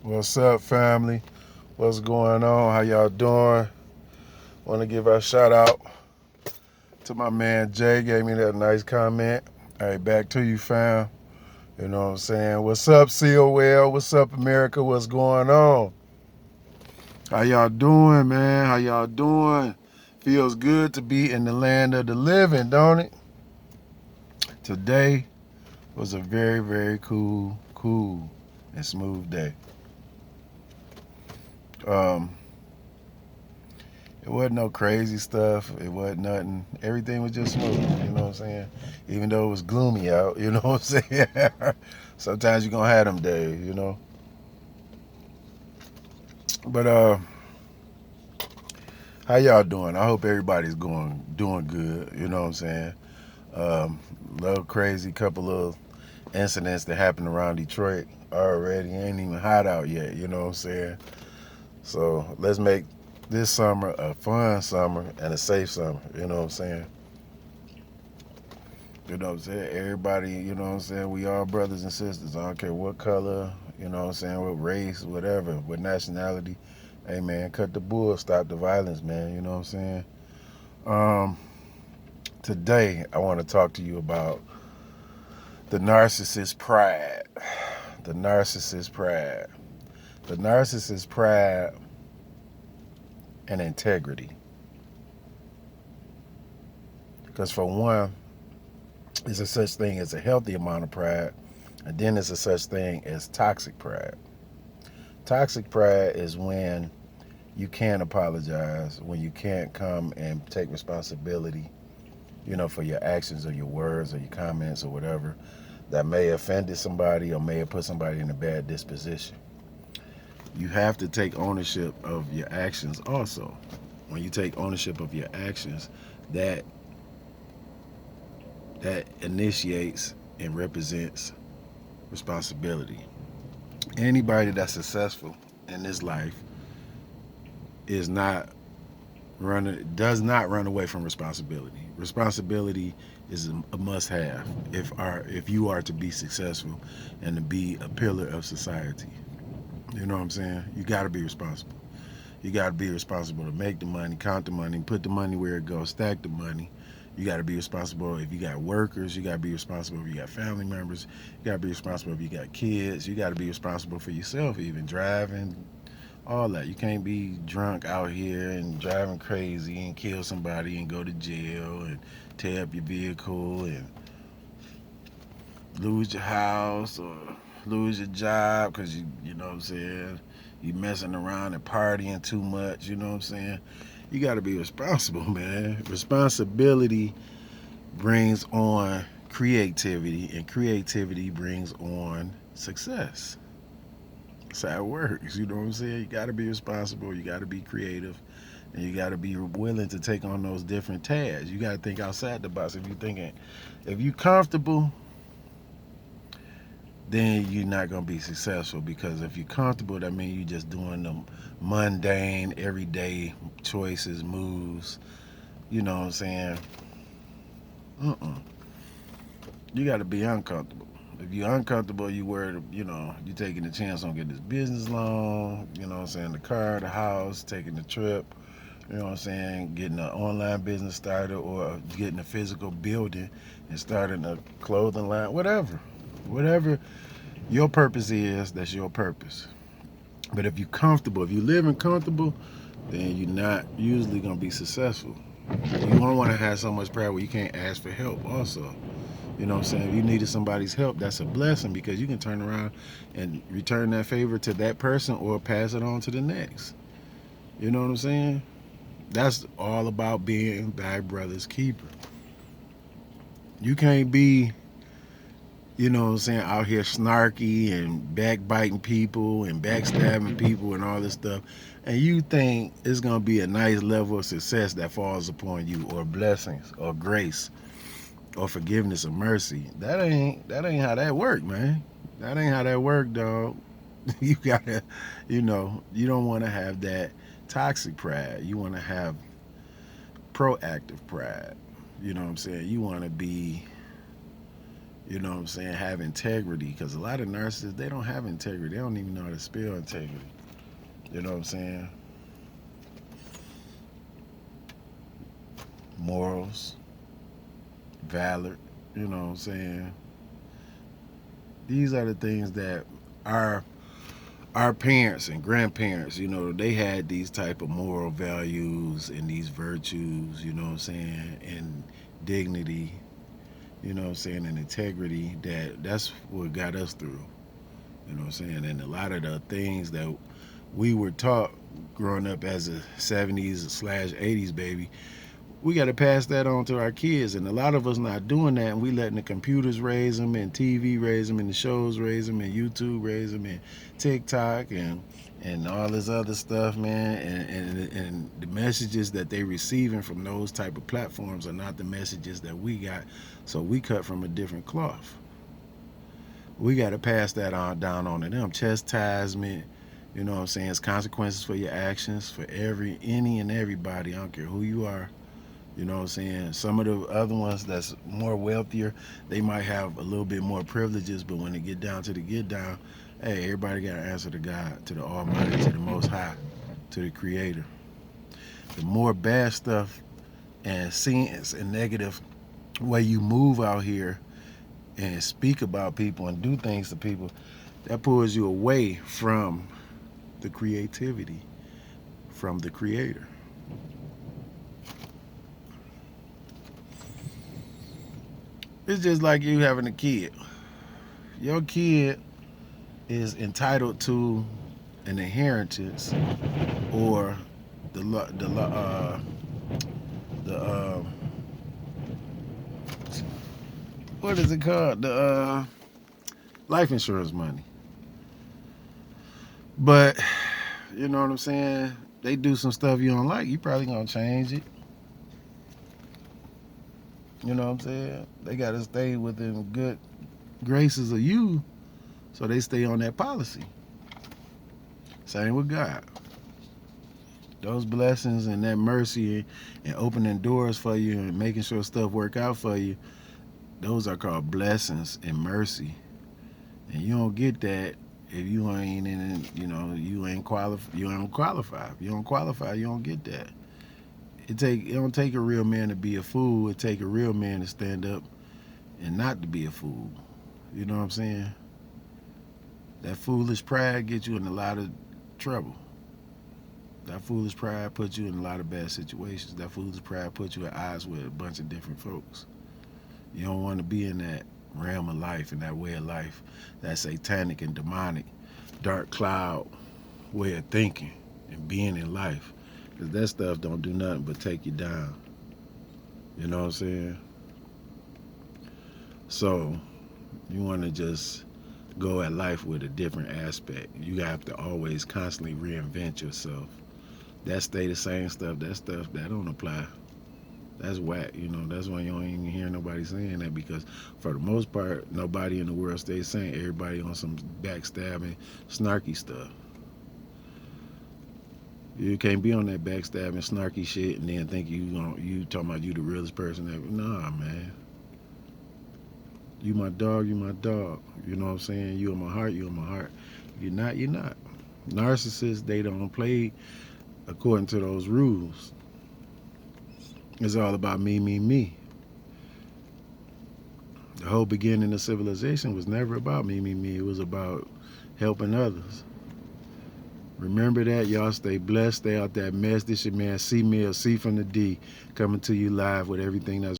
What's up, family? What's going on? How y'all doing? Want to give a shout out to my man Jay. Gave me that nice comment. Hey, back to you, fam. You know what I'm saying? What's up, COL? What's up, America? What's going on? How y'all doing, man? How y'all doing? Feels good to be in the land of the living, don't it? Today was a very, very cool, and smooth day. Um, It wasn't no crazy stuff. It wasn't nothing. Everything was just smooth. You know what I'm saying? Even though it was gloomy out, you know what I'm saying? Sometimes you're gonna have them days. But how y'all doing? I hope everybody's doing good. You know what I'm saying? Little crazy couple of incidents that happened around Detroit already. Ain't even hot out yet. You know what I'm saying? So let's make this summer a fun summer and a safe summer. You know what I'm saying? You know what I'm saying? Everybody, you know what I'm saying? We all brothers and sisters. I don't care what color, you know what I'm saying, what race, whatever, what nationality. Hey, man, cut the bull, stop the violence, man. You know what I'm saying? Um, Today, I want to talk to you about the narcissist pride. The narcissist pride. The narcissist pride and integrity. Because for one, there's a such thing as a healthy amount of pride, and then there's a such thing as toxic pride. Toxic pride is when you can't apologize, when you can't come and take responsibility, for your actions or your words or your comments or whatever that may have offended somebody or may have put somebody in a bad disposition. You have to take ownership of your actions also. When you take ownership of your actions, that that initiates and represents responsibility. Anybody that's successful in this life is not does not run away from responsibility. Responsibility is a must-have if you are to be successful and to be a pillar of society. You know what I'm saying? You got to be responsible. You got to be responsible to make the money, count the money, put the money where it goes, stack the money. You got to be responsible if you got workers. You got to be responsible if you got family members. You got to be responsible if you got kids. You got to be responsible for yourself, even driving, all that. You can't be drunk out here and driving crazy and kill somebody and go to jail and tear up your vehicle and lose your house or lose your job because you know what I'm saying, you messing around and partying too much. You know what I'm saying? You got to be responsible, man. Responsibility brings on creativity, and creativity brings on success. That's how it works. You know what I'm saying? You got to be responsible. You got to be creative, and you got to be willing to take on those different tasks. You got to think outside the box. If you comfortable, then you're not gonna be successful, because if you're comfortable, that means you're just doing the mundane, everyday choices, moves. You know what I'm saying? Mm-mm. You got to be uncomfortable. If you're uncomfortable, you worried, you're taking a chance on getting this business loan, you know what I'm saying, the car, the house, taking the trip, you know what I'm saying, getting an online business started or getting a physical building and starting a clothing line, whatever. Whatever your purpose is, that's your purpose. But if you're comfortable, if you're living comfortable, then you're not usually going to be successful. You don't want to have so much pride where you can't ask for help also. You know what I'm saying? If you needed somebody's help, that's a blessing, because you can turn around and return that favor to that person or pass it on to the next. You know what I'm saying? That's all about being thy brother's keeper. You can't be, you know what I'm saying, out here snarky and backbiting people and backstabbing people and all this stuff, and you think it's gonna be a nice level of success that falls upon you, or blessings, or grace, or forgiveness, or mercy. That ain't how that work, man. That ain't how that work, dog. You gotta, you don't want to have that toxic pride. You want to have proactive pride. You know what I'm saying? You want to be You know what I'm saying? Have integrity. Because a lot of narcissists, they don't have integrity. They don't even know how to spell integrity. You know what I'm saying? Morals, valor. You know what I'm saying? These are the things that our our parents and grandparents, they had these type of moral values and these virtues, you know what I'm saying, and dignity, you know what I'm saying, and integrity. That's what got us through. You know what I'm saying? And a lot of the things that we were taught growing up as a 70s slash 80s baby, we got to pass that on to our kids. And a lot of us not doing that, and we letting the computers raise them, and TV raise them, and the shows raise them, and YouTube raise them, and TikTok, and all this other stuff, man. And the messages that they receiving from those type of platforms are not the messages that we got. So we cut from a different cloth. We got to pass that on down on to them. Chastisement, you know what I'm saying? It's consequences for your actions for any and everybody. I don't care who you are. You know what I'm saying? Some of the other ones that's more wealthier, they might have a little bit more privileges, but when they get down to the get down, hey, everybody got to answer to God, to the Almighty, to the Most High, to the Creator. The more bad stuff and sins and negative way you move out here and speak about people and do things to people, that pulls you away from the creativity, from the Creator. It's just like you having a kid. Your kid is entitled to an inheritance or the the what is it called? The life insurance money. But you know what I'm saying? They do some stuff you don't like. You probably gonna change it. You know what I'm saying? They gotta stay within good graces of you, so they stay on that policy. Same with God. Those blessings and that mercy and opening doors for you and making sure stuff work out for you, those are called blessings and mercy. And you don't get that if you ain't in, you ain't qualified. You don't qualify. If you don't qualify, you don't get that. It don't take a real man to be a fool. It take a real man to stand up and not to be a fool. You know what I'm saying? That foolish pride gets you in a lot of trouble. That foolish pride puts you in a lot of bad situations. That foolish pride puts you at odds with a bunch of different folks. You don't want to be in that realm of life and that way of life, that satanic and demonic, dark cloud way of thinking and being in life. Because that stuff don't do nothing but take you down. You know what I'm saying? So you want to just go at life with a different aspect. You have to always constantly reinvent yourself. That stay the same stuff, that don't apply. That's whack, That's why you don't even hear nobody saying that, because for the most part, nobody in the world stays saying. Everybody on some backstabbing, snarky stuff. You can't be on that backstabbing, snarky shit and then think you talking about you the realest person ever. Nah, man. You my dog, you my dog. You know what I'm saying? You in my heart, you in my heart. You're not, you're not. Narcissists, they don't play according to those rules. It's all about me, me, me. The whole beginning of civilization was never about me, me, me. It was about helping others. Remember that. Y'all stay blessed. Stay out that mess. This your man C Mill, C from the D, coming to you live with everything that's